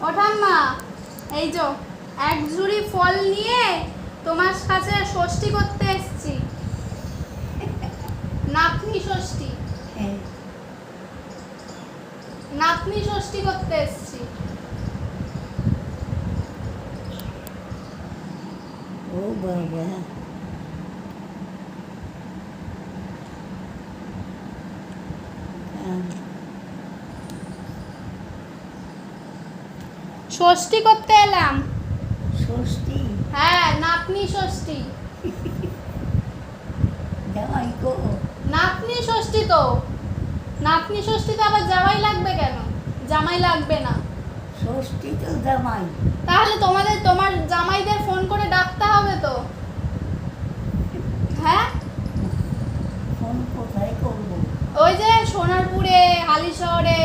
ও ঠাম্মা, এই যো এক ঝুড়ি ফল নিয়ে তোমার কাছে ষষ্ঠী করতে এসেছি। নাতনি ষষ্ঠী। নাতনি ষষ্ঠী করতে এসেছি। ও বাবা, ষষ্ঠী করতে এলাম। ষষ্ঠী? হ্যাঁ, নাতনি ষষ্ঠী। জামাই গো? নাতনি ষষ্ঠী তো। নাতনি ষষ্ঠীতে আবার জামাই লাগবে কেন? জামাই লাগবে না। ষষ্ঠী তো জামাই। তাহলে তোমার জামাইদের ফোন করে ডাকতে হবে তো। হ্যাঁ, ফোন কোথায় করবো? ওই যে সোনারপুরে, হালিশহরে।